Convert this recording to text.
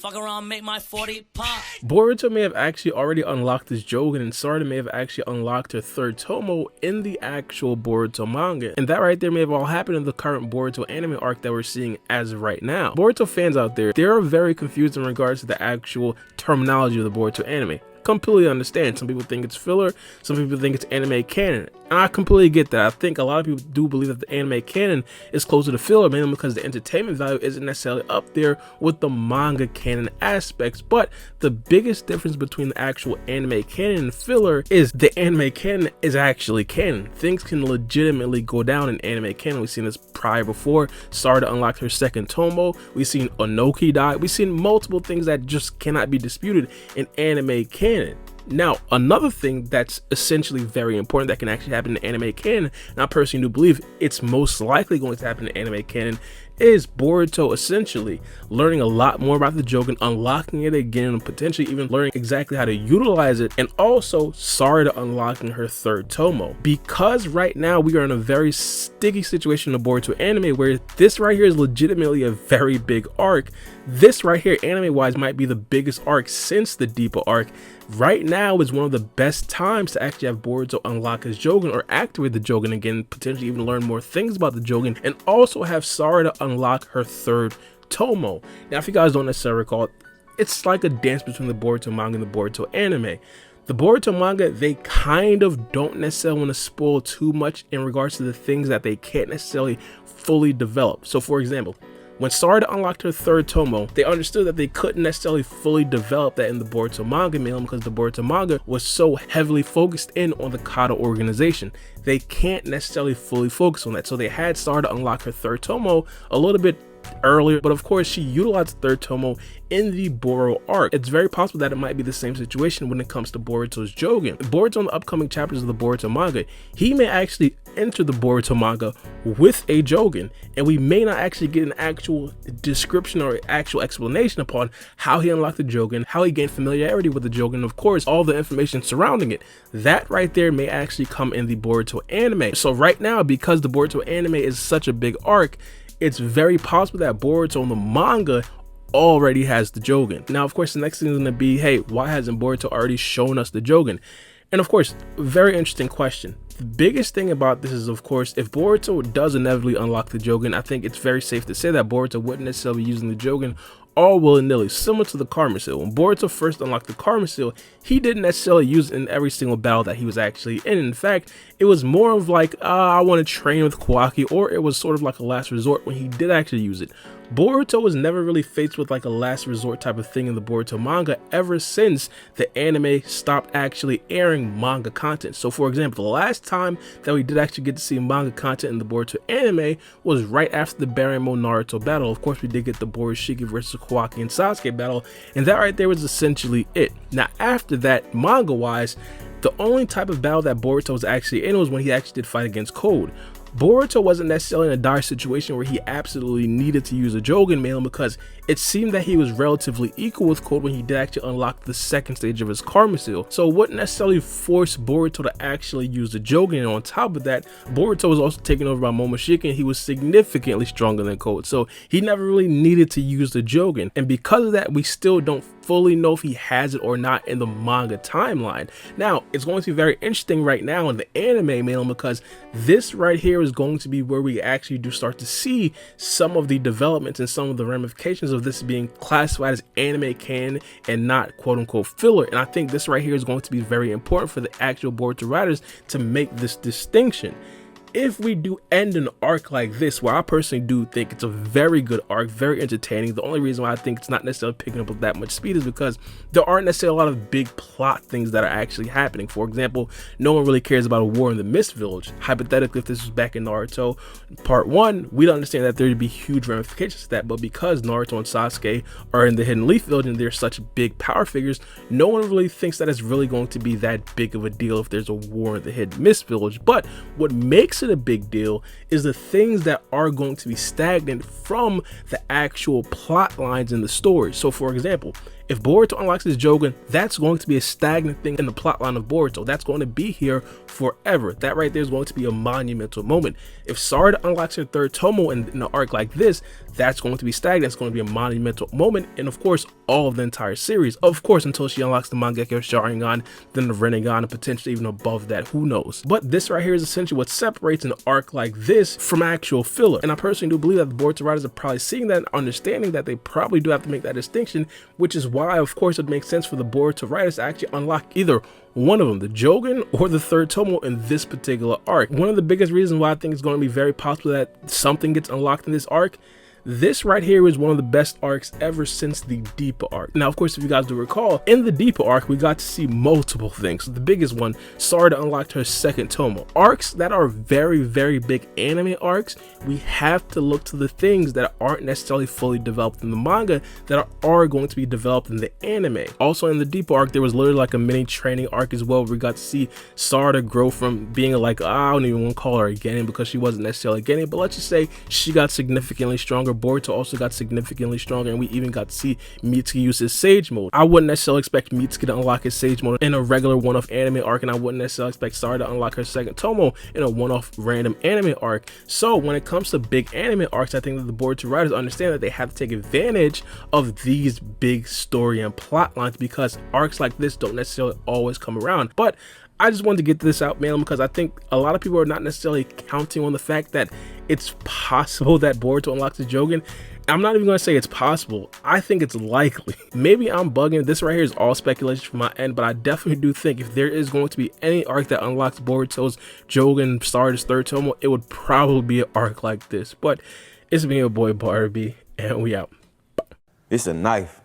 Fuck around, make my 40 pop. Boruto may have actually already unlocked his Jougan, and Sarada may have actually unlocked her third tomo in the actual Boruto manga. And that right there may have all happened in the current Boruto anime arc that we're seeing as of right now. Boruto fans out there, they are very confused in regards to the actual terminology of the Boruto anime. Completely understand. Some people think it's filler, some people think it's anime canon, and I completely get that. I think a lot of people do believe that the anime canon is closer to filler, mainly because the entertainment value isn't necessarily up there with the manga canon aspects. But the biggest difference between the actual anime canon and filler is the anime canon is actually canon. Things can legitimately go down in anime canon. We've seen this prior before. Sarada unlocked her second tomo. We've seen Onoki die. We've seen multiple things that just cannot be disputed in anime canon. Now, another thing that's essentially very important that can actually happen in anime canon, and I personally do believe it's most likely going to happen in anime canon, is Boruto essentially learning a lot more about the Jougan, unlocking it again, and potentially even learning exactly how to utilize it, and also Sarada unlocking her third tomo. Because right now we are in a very sticky situation in the Boruto anime where this right here is legitimately a very big arc. This right here, anime-wise, might be the biggest arc since the Deepa arc. Right now is one of the best times to actually have Boruto unlock his Jougan or activate the Jougan again, potentially even learn more things about the Jougan, and also have Sarada unlock her third tomo. Now, if you guys don't necessarily recall, it's like a dance between the Boruto manga and the Boruto anime. The Boruto manga, they kind of don't necessarily want to spoil too much in regards to the things that they can't necessarily fully develop. So for example, when Sarada unlocked her third tomo, they understood that they couldn't necessarily fully develop that in the Boruto manga, mainly because the Boruto manga was so heavily focused in on the Kata organization. They can't necessarily fully focus on that. So they had Sarada unlock her third tomo a little bit earlier, but of course she utilized the third tomo in the Boro arc. It's very possible that it might be the same situation when it comes to Boruto's Jougan. Boruto in the upcoming chapters of the Boruto manga, he may actually enter the Boruto manga with a Jougan, and we may not actually get an actual description or actual explanation upon how he unlocked the Jougan, how he gained familiarity with the Jougan, of course all the information surrounding it. That right there may actually come in the Boruto anime. So right now, because the Boruto anime is such a big arc, it's very possible that Boruto in the manga already has the Jougan. Now, of course, the next thing is going to be, hey, why hasn't Boruto already shown us the Jougan? And of course, very interesting question. The biggest thing about this is, of course, if Boruto does inevitably unlock the Jougan, I think it's very safe to say that Boruto wouldn't necessarily be using the Jougan all willy-nilly, similar to the Karma Seal. When Boruto first unlocked the Karma Seal, he didn't necessarily use it in every single battle that he was actually in. In fact, it was more of like, I want to train with Kawaki, or it was sort of like a last resort when he did actually use it. Boruto was never really faced with like a last resort type of thing in the Boruto manga ever since the anime stopped actually airing manga content. So for example, the last time that we did actually get to see manga content in the Boruto anime was right after the Baremo Naruto battle. Of course, we did get the Borushiki versus Kawaki and Sasuke battle, and that right there was essentially it. Now after that, manga wise, the only type of battle that Boruto was actually in was when he actually did fight against Code. Boruto wasn't necessarily in a dire situation where he absolutely needed to use a Jougan, mainly because it seemed that he was relatively equal with Code when he did actually unlock the second stage of his Karma Seal. So it wouldn't necessarily force Boruto to actually use the Jougan, and on top of that, Boruto was also taken over by Momoshiki, and he was significantly stronger than Code. So he never really needed to use the Jougan, and because of that, we still don't fully know if he has it or not in the manga timeline. Now, it's going to be very interesting right now in the anime, mainly because this right here is going to be where we actually do start to see some of the developments and some of the ramifications of this being classified as anime canon and not quote-unquote filler. And I think this right here is going to be very important for the actual Boruto writers to make this distinction. If we do end an arc like this, where I personally do think it's a very good arc, very entertaining, the only reason why I think it's not necessarily picking up with that much speed is because there aren't necessarily a lot of big plot things that are actually happening. For example, no one really cares about a war in the Mist Village. Hypothetically, if this was back in Naruto Part 1, we'd understand that there'd be huge ramifications to that, but because Naruto and Sasuke are in the Hidden Leaf Village and they're such big power figures, no one really thinks that it's really going to be that big of a deal if there's a war in the Hidden Mist Village. But what makes it a big deal is the things that are going to be stagnant from the actual plot lines in the story. So for example, If Boruto unlocks his Jougan, that's going to be a stagnant thing in the plotline of Boruto. That's going to be here forever. That right there is going to be a monumental moment. If Sarada unlocks her third tomo in an arc like this, that's going to be stagnant. It's going to be a monumental moment, and of course, all of the entire series. Of course, until she unlocks the Mangekyo Sharingan, then the Rinnegan, and potentially even above that, who knows. But this right here is essentially what separates an arc like this from actual filler. And I personally do believe that the Boruto writers are probably seeing that and understanding that they probably do have to make that distinction, which is why, of course, it makes sense for the Boruto writers to actually unlock either one of them, the Jougan or the third tomo in this particular arc. One of the biggest reasons why I think it's going to be very possible that something gets unlocked in this arc, this right here is one of the best arcs ever since the Deepa arc. Now, of course, if you guys do recall, in the Deepa arc, we got to see multiple things. The biggest one, Sarada unlocked her second tomo. Arcs that are very, very big anime arcs, we have to look to the things that aren't necessarily fully developed in the manga that are going to be developed in the anime. Also, in the Deepa arc, there was literally like a mini training arc as well, where we got to see Sarada grow from being like, I don't even want to call her a Genin because she wasn't necessarily a Genin, but let's just say she got significantly stronger. Boruto also got significantly stronger, and we even got to see Mitsuki use his Sage Mode. I wouldn't necessarily expect Mitsuki to unlock his Sage Mode in a regular one-off anime arc, and I wouldn't necessarily expect Sarada to unlock her second tomo in a one-off random anime arc. So when it comes to big anime arcs, I think that the Boruto writers understand that they have to take advantage of these big story and plot lines, because arcs like this don't necessarily always come around. But I just wanted to get this out, man, because I think a lot of people are not necessarily counting on the fact that it's possible that Boruto unlocks the Jougan. I'm not even going to say it's possible. I think it's likely. Maybe I'm bugging. This right here is all speculation from my end, but I definitely do think if there is going to be any arc that unlocks Boruto's Jougan, Sarada's third tomo, it would probably be an arc like this. But it's been your boy Barbie, and we out. It's a knife.